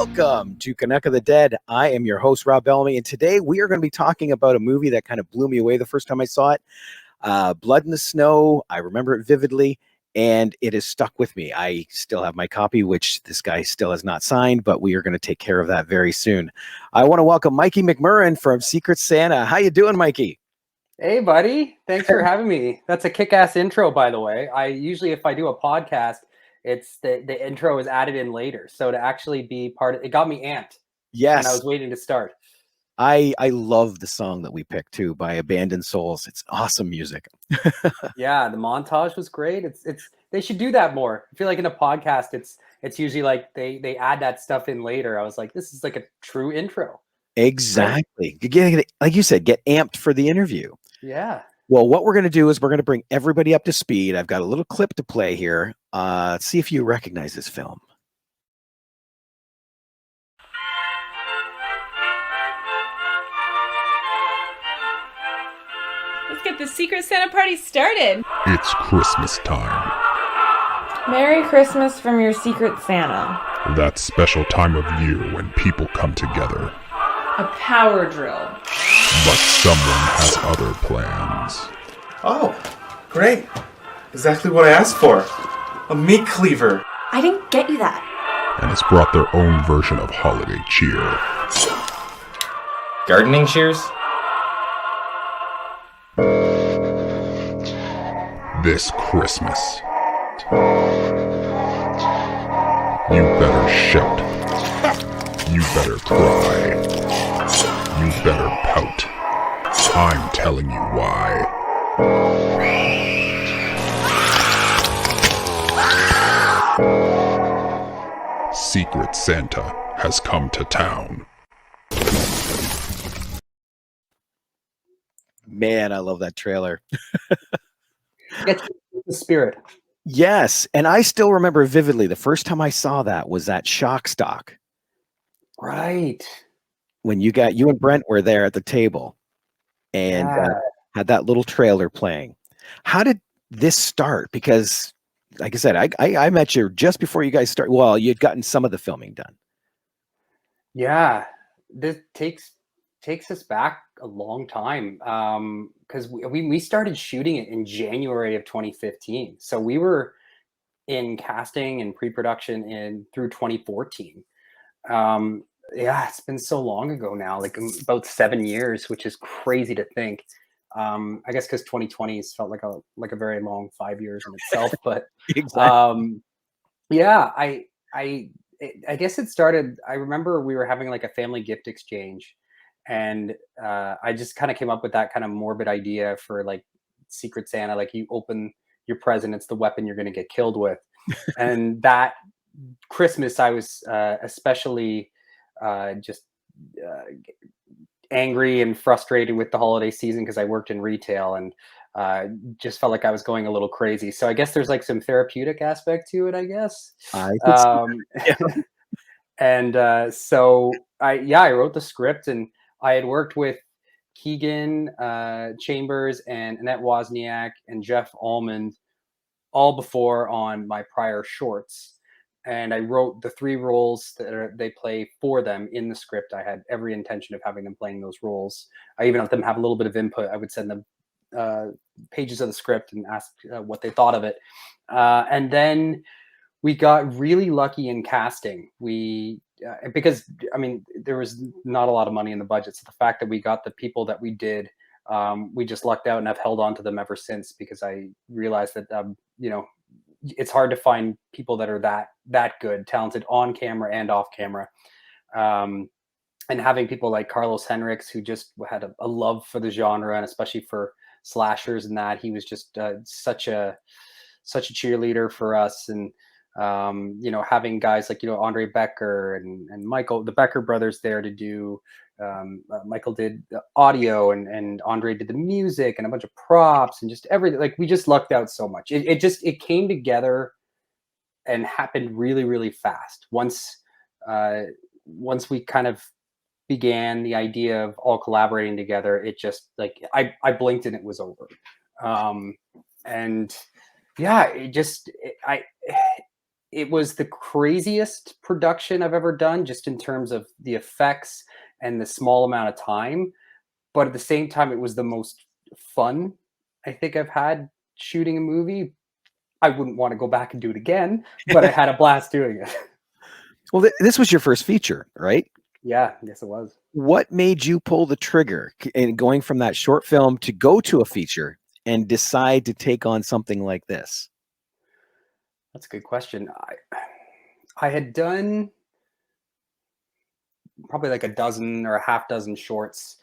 Welcome to Canuck of the Dead. I am your host, Rob Bellamy, and today we are going to be talking about a movie that kind of blew me away the first time I saw it. Blood in the Snow. I remember it vividly, and it has stuck with me. I still have my copy, which this guy still has not signed, but we are going to take care of that very soon. I want to welcome Mikey McMurran from Secret Santa. How you doing, Mikey? Hey, buddy. Thanks for having me. That's a kick-ass intro, by the way. I usually, if I do a podcast, it's the intro is added in later. So to actually be part of it got me amped. Yes. And I was waiting to start. I love the song that we picked too by Abandoned Souls. It's awesome music. Yeah, the montage was great. It's they should do that more. I feel like in a podcast, it's usually like they add that stuff in later. I was like, this is like a true intro. Exactly. Like you said, get amped for the interview. Yeah. Well, what we're going to do is we're going to bring everybody up to speed. I've got a little clip to play here. Let's see if you recognize this film. Let's get the Secret Santa party started. It's Christmas time. Merry Christmas from your Secret Santa. That special time of year when people come together. A power drill. But someone has other plans. Oh, great. Exactly what I asked for. A meat cleaver. I didn't get you that. And has brought their own version of holiday cheer. Gardening shears? This Christmas. You better shout. You better cry. You better pout. I'm telling you why. Secret Santa has come to town. Man, I love that trailer. Get the spirit. Yes, and I still remember vividly the first time I saw that was that Shock Stock. Right. When you and Brent were there at the table and had that little trailer playing. How did this start? Because, like I said, I met you just before you guys started. Well, you'd gotten some of the filming done. Yeah, this takes us back a long time because we started shooting it in January of 2015. So we were in casting and pre-production through 2014. Yeah, it's been so long ago now, like about 7 years, which is crazy to think. I guess because 2020 has felt like a very long 5 years in itself. But Exactly. yeah, I guess it started. I remember we were having like a family gift exchange, and I just kind of came up with that kind of morbid idea for like Secret Santa. Like you open your present, it's the weapon you're going to get killed with. And that Christmas, I was especially just angry and frustrated with the holiday season because I worked in retail and just felt like I was going a little crazy. So I guess there's like some therapeutic aspect to it, I guess. And so I wrote the script, and I had worked with Keegan Chambers and Annette Wozniak and Jeff Almond all before on my prior shorts. And I wrote the 3 roles that they play for them in the script. I had every intention of having them playing those roles. I even let them have a little bit of input. I would send them pages of the script and ask what they thought of it. And then we got really lucky in casting. Because I mean, there was not a lot of money in the budget. So the fact that we got the people that we did, we just lucked out, and I've held on to them ever since, because I realized that, it's hard to find people that are that good, talented on camera and off camera. And having people like Carlos Henriks, who just had a love for the genre, and especially for slashers, and that he was just such a cheerleader for us. And having guys like Andre Becker and Michael, the Becker brothers, there to do Michael did the audio, and Andre did the music and a bunch of props and just everything. Like, we just lucked out so much. It came together and happened really, really fast. Once we kind of began the idea of all collaborating together, it just, like, I blinked and it was over. And yeah, it was the craziest production I've ever done, just in terms of the effects and the small amount of time. But at the same time, it was the most fun I think I've had shooting a movie. I wouldn't want to go back and do it again, but I had a blast doing it. Well, this was your first feature, right? Yeah, yes, it was. What made you pull the trigger in going from that short film to go to a feature and decide to take on something like this? That's a good question. I had done probably like a dozen or a half dozen shorts,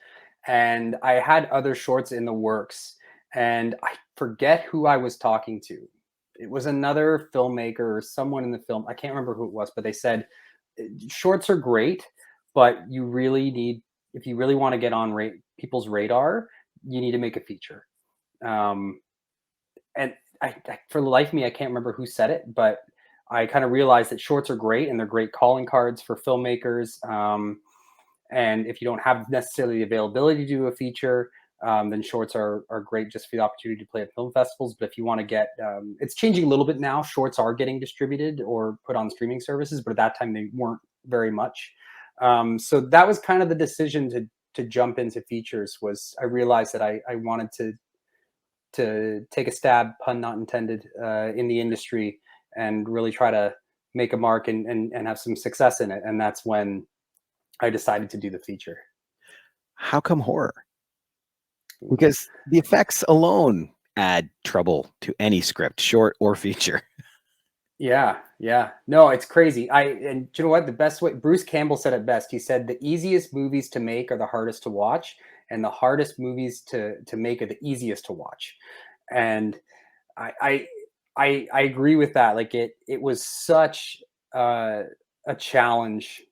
and I had other shorts in the works, and I forget who I was talking to. It was another filmmaker or someone in the film. I can't remember who it was, but they said shorts are great, but you really need, if you really want to get on people's radar, you need to make a feature. And for the life of me, I can't remember who said it, but I kind of realized that shorts are great and they're great calling cards for filmmakers. And if you don't have necessarily the availability to do a feature, then shorts are great just for the opportunity to play at film festivals. But if you want to get, it's changing a little bit now. Shorts are getting distributed or put on streaming services, but at that time they weren't very much. So that was kind of the decision to jump into features. Was I realized that I wanted to take a stab, pun not intended, in the industry and really try to make a mark and have some success in it. And that's when I decided to do the feature. How come horror? Because the effects alone add trouble to any script, short or feature. Yeah. No, it's crazy. And you know what? The best way, Bruce Campbell said it best. He said the easiest movies to make are the hardest to watch, and the hardest movies to make are the easiest to watch. And I agree with that. Like it was such a challenge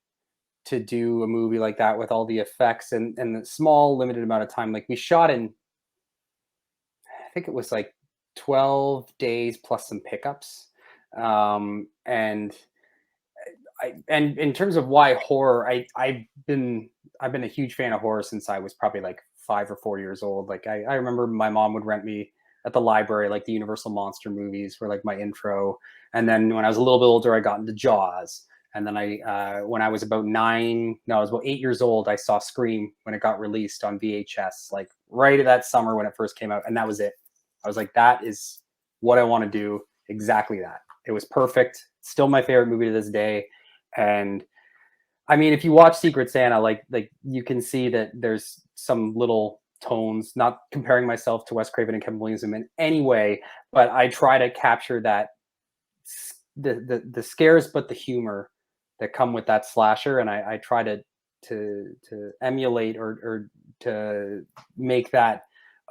to do a movie like that with all the effects and the small limited amount of time. Like we shot in, I think it was like 12 days plus some pickups. And in terms of why horror, I've been a huge fan of horror since I was probably like 5 or 4 years old. Like I remember my mom would rent me at the library, like the Universal Monster movies were like my intro. And then when I was a little bit older, I got into Jaws. And then when I was about 8 years old, I saw Scream when it got released on VHS, like right at that summer when it first came out. And that was it. I was like, that is what I want to do. Exactly that. It was perfect. Still my favorite movie to this day. And I mean, if you watch Secret Santa, like you can see that there's some little tones, not comparing myself to Wes Craven and Kevin Williamson in any way, but I try to capture that the scares, but the humor that come with that slasher. And I try to emulate or to make that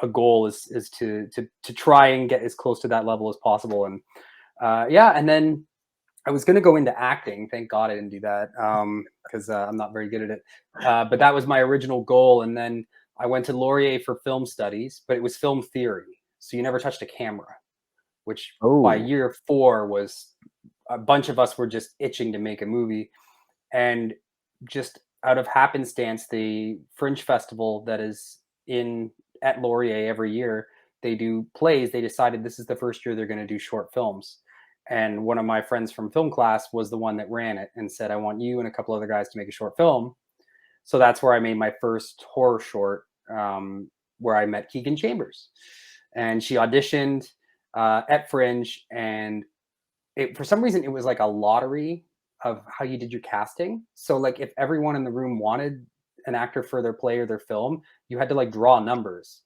a goal is to try and get as close to that level as possible. And and then I was going to go into acting. Thank God I didn't do that because I'm not very good at it. But that was my original goal. And then I went to Laurier for film studies, but it was film theory. So you never touched a camera, which by year 4 was a bunch of us were just itching to make a movie. And just out of happenstance, the Fringe Festival that is at Laurier every year, they do plays. They decided this is the first year they're going to do short films. And one of my friends from film class was the one that ran it and said, I want you and a couple other guys to make a short film. So that's where I made my first horror short, where I met Keegan Chambers. And she auditioned at Fringe. And for some reason, it was like a lottery of how you did your casting. So like if everyone in the room wanted an actor for their play or their film, you had to like draw numbers.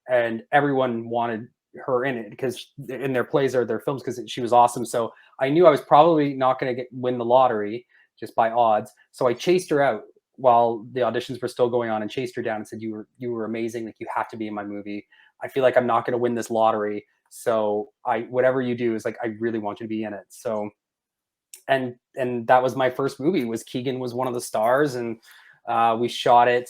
And everyone wanted her in it because in their plays or their films because she was awesome. So I knew I was probably not going to win the lottery just by odds. So I chased her out while the auditions were still going on and chased her down and said, you were amazing. Like you have to be in my movie. I feel like I'm not going to win this lottery. So whatever you do is like, I really want you to be in it. So, and that was my first movie. Was Keegan was one of the stars, and we shot it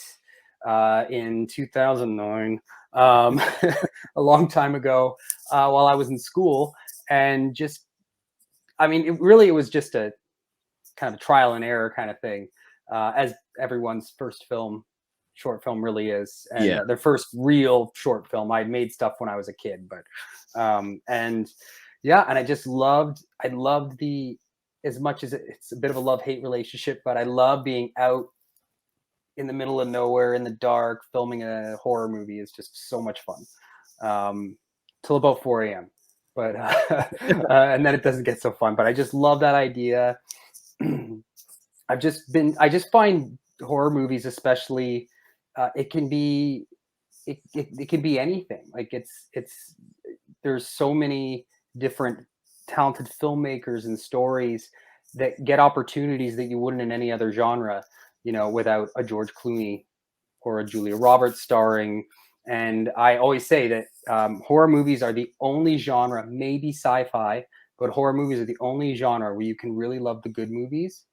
in 2009. A long time ago, while I was in school, and just, I mean, it was just a kind of trial and error kind of thing, as everyone's first short film really is. And their first real short film. I'd made stuff when I was a kid, but, and I just loved the as much as it's a bit of a love-hate relationship, but I love being out in the middle of nowhere in the dark filming a horror movie. Is just so much fun. Till about 4 a.m. But and then it doesn't get so fun. But I just love that idea. I just find horror movies, especially, it can be it can be anything. Like it's there's so many different talented filmmakers and stories that get opportunities that you wouldn't in any other genre, without a George Clooney or a Julia Roberts starring. And I always say that horror movies are the only genre, maybe sci-fi, but horror movies are the only genre where you can really love the good movies,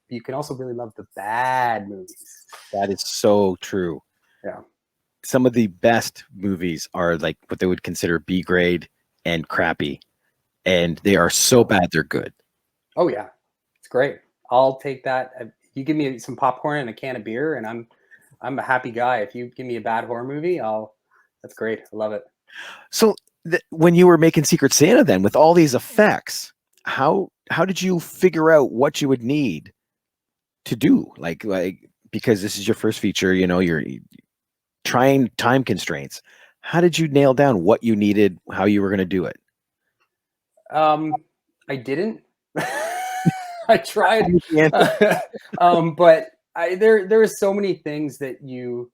but you can also really love the bad movies. That is so true. Yeah. Some of the best movies are like what they would consider B grade and crappy, and they are so bad they're good. Oh yeah, it's great. I'll take that. You give me some popcorn and a can of beer, and I'm a happy guy. If you give me a bad horror movie, that's great. I love it. So when you were making Secret Santa, then with all these effects, how did you figure out what you would need to do? Like because this is your first feature, you're trying time constraints. How did you nail down what you needed, how you were going to do it? I didn't. I tried, but there are so many things that you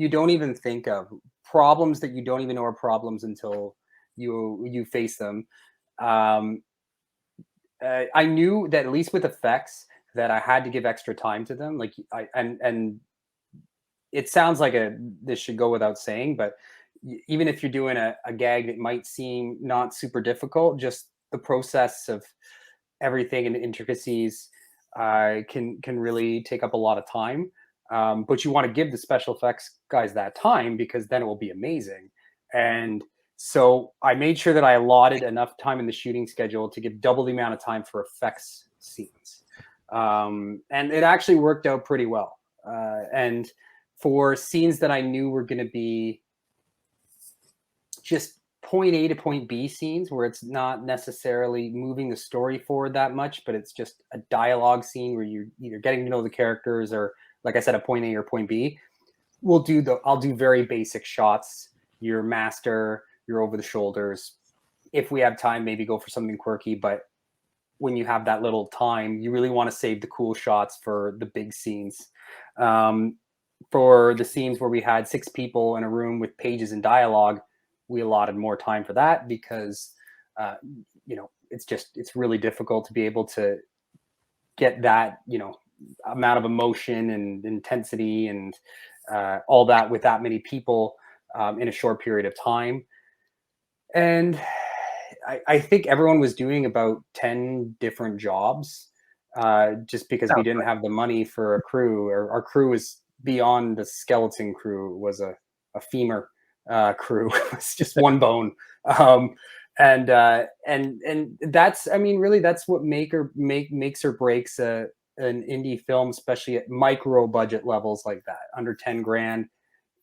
don't even think of, problems that you don't even know are problems until you face them. I knew that at least with effects that I had to give extra time to them. Like and it sounds like this should go without saying, but even if you're doing a gag that might seem not super difficult, just the process of everything and the intricacies can really take up a lot of time. But you want to give the special effects guys that time, because then it will be amazing. And so I made sure that I allotted enough time in the shooting schedule to give double the amount of time for effects scenes. And it actually worked out pretty well. And for scenes that I knew were going to be just point A to point B scenes, where it's not necessarily moving the story forward that much, but it's just a dialogue scene where you're either getting to know the characters or, like I said, a point A or point B, I'll do very basic shots, your master, your over the shoulders. If we have time, maybe go for something quirky, but when you have that little time, you really want to save the cool shots for the big scenes. For the scenes where we had 6 people in a room with pages and dialogue, we allotted more time for that, because it's really difficult to be able to get that amount of emotion and intensity and all that with that many people in a short period of time. And I think everyone was doing about 10 different jobs, just because we didn't have the money for a crew. Our crew was beyond the skeleton crew. It was a femur crew. It's just one bone. And that's, really that's what makes or breaks an indie film, especially at micro budget levels like that, under 10 grand.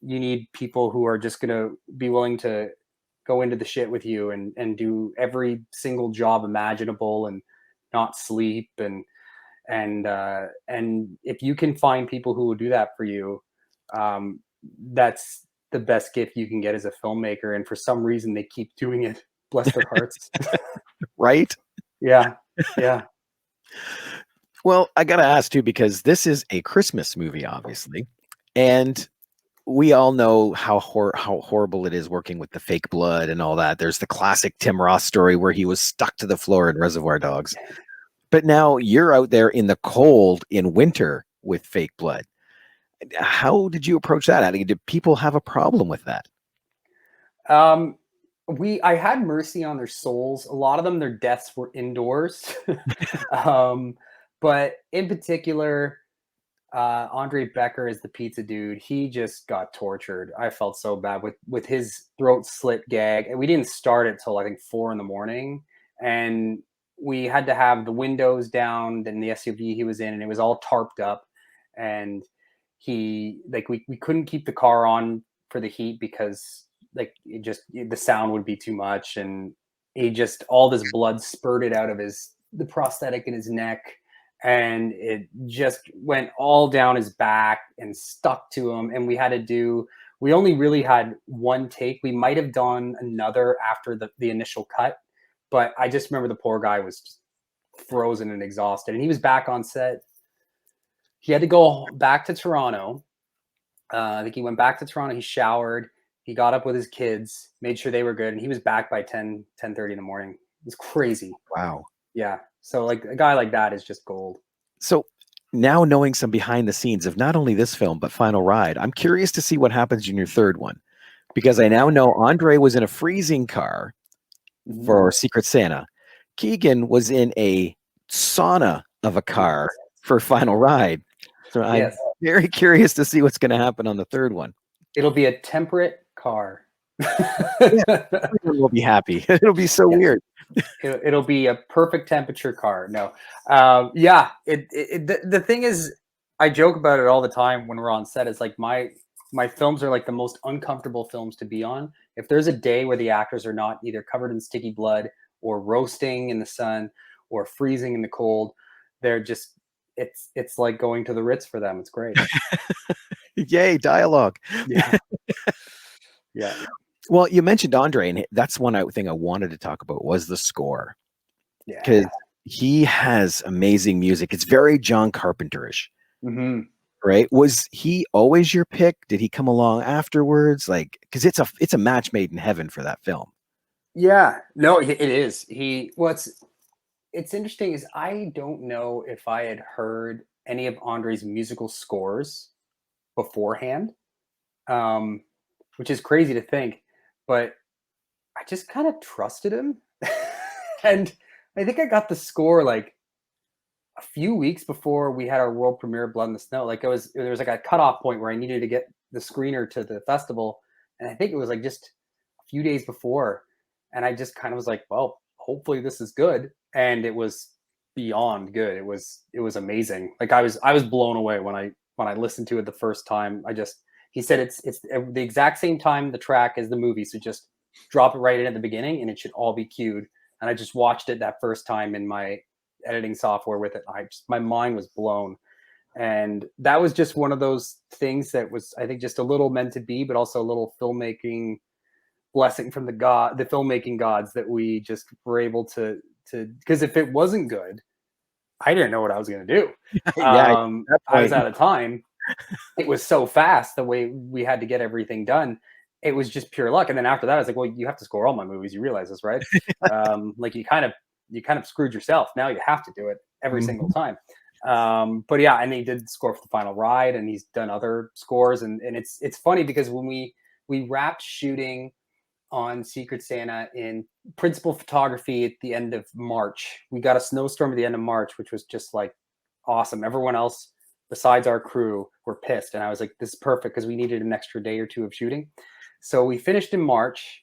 You need people who are just going to be willing to go into the shit with you and do every single job imaginable and not sleep. And if you can find people who will do that for you, that's the best gift you can get as a filmmaker. And for some reason they keep doing it. Bless their hearts. Right? Yeah. Well, I got to ask too, because this is a Christmas movie, obviously. And we all know how horrible it is working with the fake blood and all that. There's the classic Tim Roth story where he was stuck to the floor in Reservoir Dogs. But now you're out there in the cold in winter with fake blood. How did you approach that? Did people have a problem with that? I had mercy on their souls. A lot of them, their deaths were indoors. But in particular, Andre Becker is the pizza dude. He just got tortured. I felt so bad with his throat slit gag. And we didn't start it till I think 4 a.m. And we had to have the windows down in the SUV he was in, and it was all tarped up. And we couldn't keep the car on for the heat, because the sound would be too much. And all this blood spurted out of his the prosthetic in his neck, and it just went all down his back and stuck to him. And we only really had one take. We might have done another after the initial cut, but I just remember the poor guy was just frozen and exhausted, and he was back on set. He had to go back to Toronto. I think he went back to Toronto. He showered. He got up with his kids, made sure they were good, and he was back by 10:30 in the morning. It was crazy. Wow. Yeah. So like a guy like that is just gold. So now knowing some behind the scenes of not only this film, but Final Ride, I'm curious to see what happens in your third one, because I now know Andre was in a freezing car for Secret Santa. Keegan was in a sauna of a car for Final Ride. So I'm very curious to see what's going to happen on the third one. It'll be a temperate car. We'll be happy. It'll be so weird. It'll be a perfect temperature car. No. The thing is, I joke about it all the time when we're on set. It's like my films are like the most uncomfortable films to be on. If there's a day where the actors are not either covered in sticky blood or roasting in the sun or freezing in the cold, they're just, it's like going to the Ritz for them. It's great. Yay, dialogue. Yeah. Yeah. Well, you mentioned Andre, and that's one thing I wanted to talk about was the score. Yeah. Because he has amazing music. It's very John Carpenter-ish. Mm-hmm. Right? Was he always your pick? Did he come along afterwards? Like, because it's a match made in heaven for that film. Yeah. No, it is. It's interesting is I don't know if I had heard any of Andre's musical scores beforehand, which is crazy to think, but I just kind of trusted him. And I think I got the score like a few weeks before we had our world premiere of Blood in the Snow. Like there was like a cutoff point where I needed to get the screener to the festival. And I think it was like just a few days before. And I just kind of was like, well, hopefully this is good. And it was beyond good. It was amazing. Like I was blown away when I listened to it the first time. He said it's the exact same time the track as the movie. So just drop it right in at the beginning and it should all be cued. And I just watched it that first time in my editing software with it. My mind was blown. And that was just one of those things that was, I think, just a little meant to be, but also a little filmmaking blessing from the filmmaking gods that we just were able to, because if it wasn't good, I didn't know what I was going to do. I was out of time. It was so fast the way we had to get everything done. It was just pure luck. And then after that, I was like, well, you have to score all my movies. You realize this, right? Like you kind of screwed yourself. Now you have to do it every single time. But yeah, and he did score for the Final Ride, and he's done other scores. And it's funny because when we wrapped shooting on Secret Santa in principal photography at the end of March, we got a snowstorm at the end of March, which was just like awesome. Everyone else besides our crew were pissed. And I was like, this is perfect because we needed an extra day or two of shooting. So we finished in March.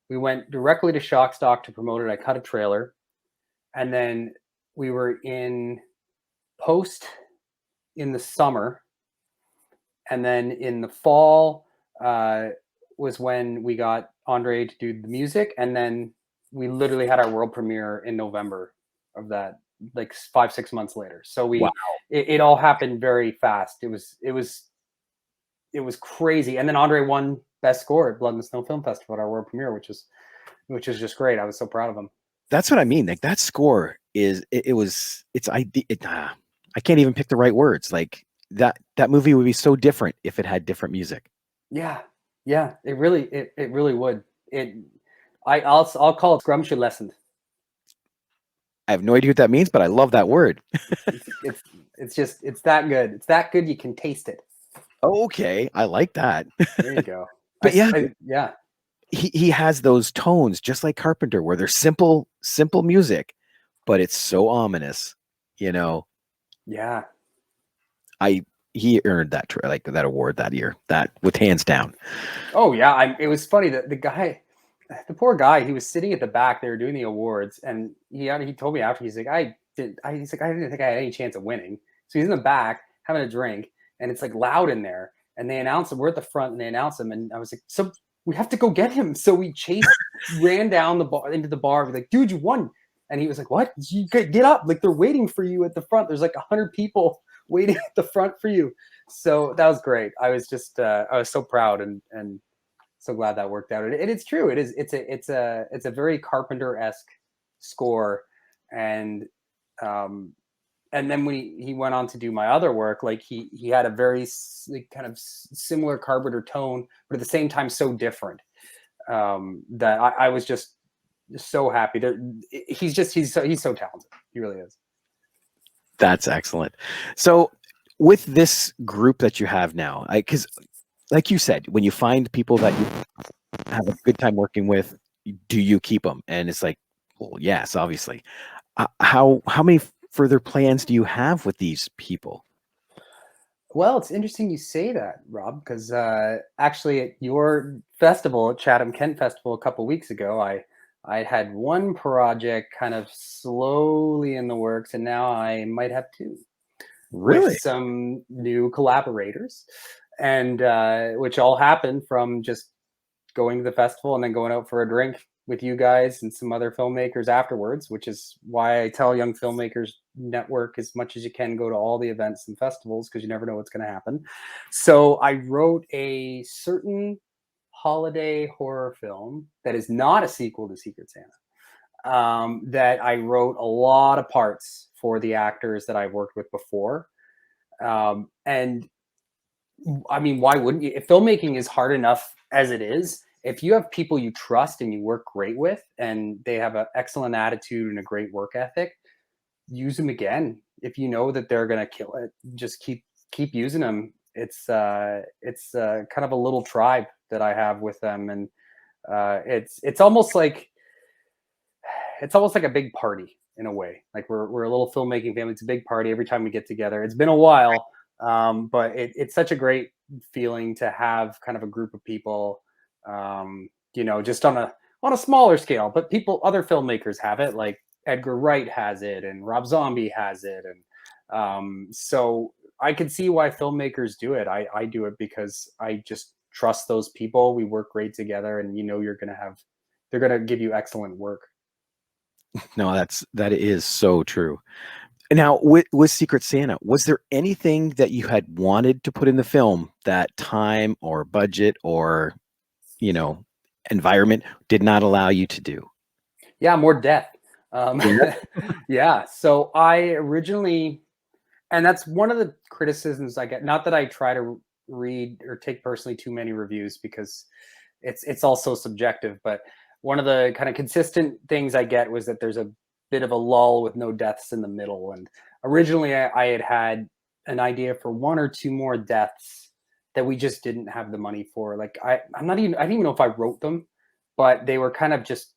We went directly to Shock Stock to promote it. I cut a trailer. And then we were in post in the summer. And then in the fall was when we got Andre to do the music. And then we literally had our world premiere in November of that, like 5-6 months later. So it all happened very fast. It was crazy. And then Andre won Best Score at Blood in the Snow Film Festival at our world premiere, which is just great. I was so proud of him. That's what I mean. Like that score I can't even pick the right words. Like that movie would be so different if it had different music. Yeah. It really would. I'll call it scrumptious. I have no idea what that means, but I love that word. It's that good. It's that good you can taste it. Okay, I like that. There you go. But yeah. He has those tones just like Carpenter, where they're simple music, but it's so ominous, you know. Yeah. He earned that award that year, that with hands down. Oh yeah, it was funny that the poor guy, he was sitting at the back. They were doing the awards, and he told me after, he's like, I didn't think I had any chance of winning. So he's in the back having a drink, and it's like loud in there. And they announce him. We're at the front, and they announce him. And I was like, so we have to go get him. So we ran down into the bar. We're like, dude, you won. And he was like, what? You get up. Like, they're waiting for you at the front. There's like 100 people waiting at the front for you. So that was great. I was just, I was so proud and so glad that worked out. And it's true. It's a very Carpenter-esque score. And then when he went on to do my other work, like he had a very kind of similar Carpenter tone, but at the same time so different, that I was just so happy. He's so talented. He really is. That's excellent. So with this group that you have now, because like you said, when you find people that you have a good time working with, do you keep them? And it's like, well, yes, obviously. How many further plans do you have with these people? Well, it's interesting you say that, Rob, because actually at your festival, at Chatham Kent Festival a couple weeks ago, I had one project kind of slowly in the works, and now I might have two. Really? With some new collaborators, and which all happened from just going to the festival and then going out for a drink with you guys and some other filmmakers afterwards, which is why I tell young filmmakers, network as much as you can, go to all the events and festivals, because you never know what's going to happen. So I wrote a certain holiday horror film that is not a sequel to Secret Santa, that I wrote a lot of parts for the actors that I've worked with before. And I mean, why wouldn't you? If filmmaking is hard enough as it is, if you have people you trust and you work great with, and they have an excellent attitude and a great work ethic, use them again. If you know that they're going to kill it, just keep using them. It's kind of a little tribe that I have with them. And it's almost like a big party in a way. Like we're a little filmmaking family. It's a big party every time we get together. It's been a while, but it's such a great feeling to have kind of a group of people, just on a smaller scale. But other filmmakers have it. Like Edgar Wright has it, and Rob Zombie has it, and so I can see why filmmakers do it. I do it because I just trust those people. We work great together, and they're gonna give you excellent work. No, that is so true. Now, with Secret Santa, was there anything that you had wanted to put in the film that time or budget or, environment did not allow you to do? Yeah, more death. Yeah. Yeah. So I originally, and that's one of the criticisms I get. Not that I try to read or take personally too many reviews, because it's also subjective, but one of the kind of consistent things I get was that there's a bit of a lull with no deaths in the middle. And originally I had an idea for one or two more deaths that we just didn't have the money for. Like I didn't even know if I wrote them, but they were kind of just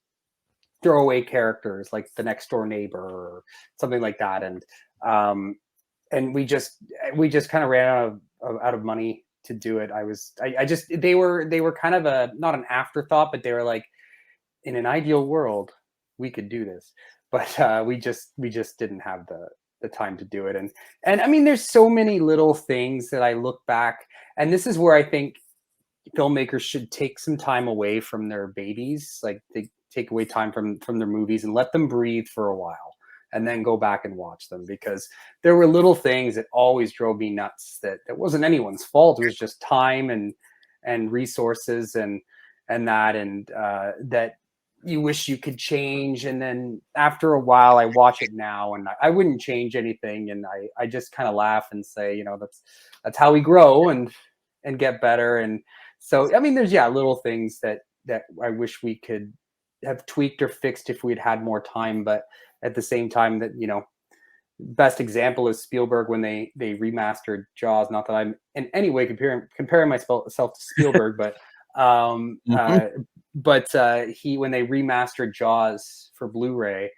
throwaway characters, like the next door neighbor or something like that. And we just kind of ran out of money to do it. They were kind of not an afterthought, but they were like, in an ideal world, we could do this, but we just didn't have the time to do it. And I mean, there's so many little things that I look back, and this is where I think filmmakers should take some time away from their babies. Like they take away time from their movies and let them breathe for a while, and then go back and watch them, because there were little things that always drove me nuts that wasn't anyone's fault. It was just time and resources and that you wish you could change. And then after a while I watch it now and I wouldn't change anything. And I just kind of laugh and say, that's how we grow and get better. And so, I mean, there's little things that I wish we could have tweaked or fixed if we'd had more time. But at the same time, that, best example is Spielberg when they remastered Jaws. Not that I'm in any way comparing myself to Spielberg, but when they remastered Jaws for Blu-ray,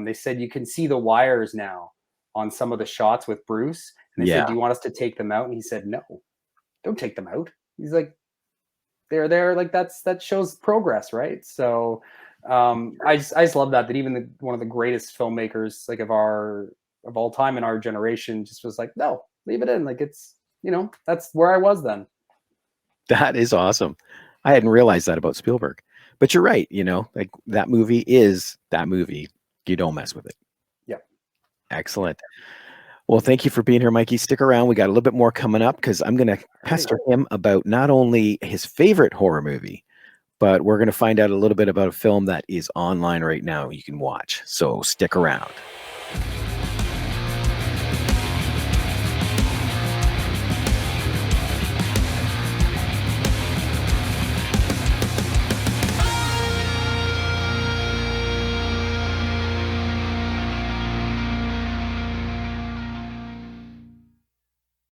they said you can see the wires now on some of the shots with Bruce. And they said, "Do you want us to take them out?" And he said, "No, don't take them out." He's like, "They're there. Like that shows progress, right?" So I just love that even one of the greatest filmmakers like of all time in our generation just was like, "No, leave it in. Like it's that's where I was then." That is awesome. I hadn't realized that about Spielberg, but you're right. Like that movie is that movie. You don't mess with it. Yeah. Excellent. Well, thank you for being here, Mikey. Stick around. We got a little bit more coming up because I'm going to pester him about not only his favorite horror movie, but we're going to find out a little bit about a film that is online right now you can watch. So stick around.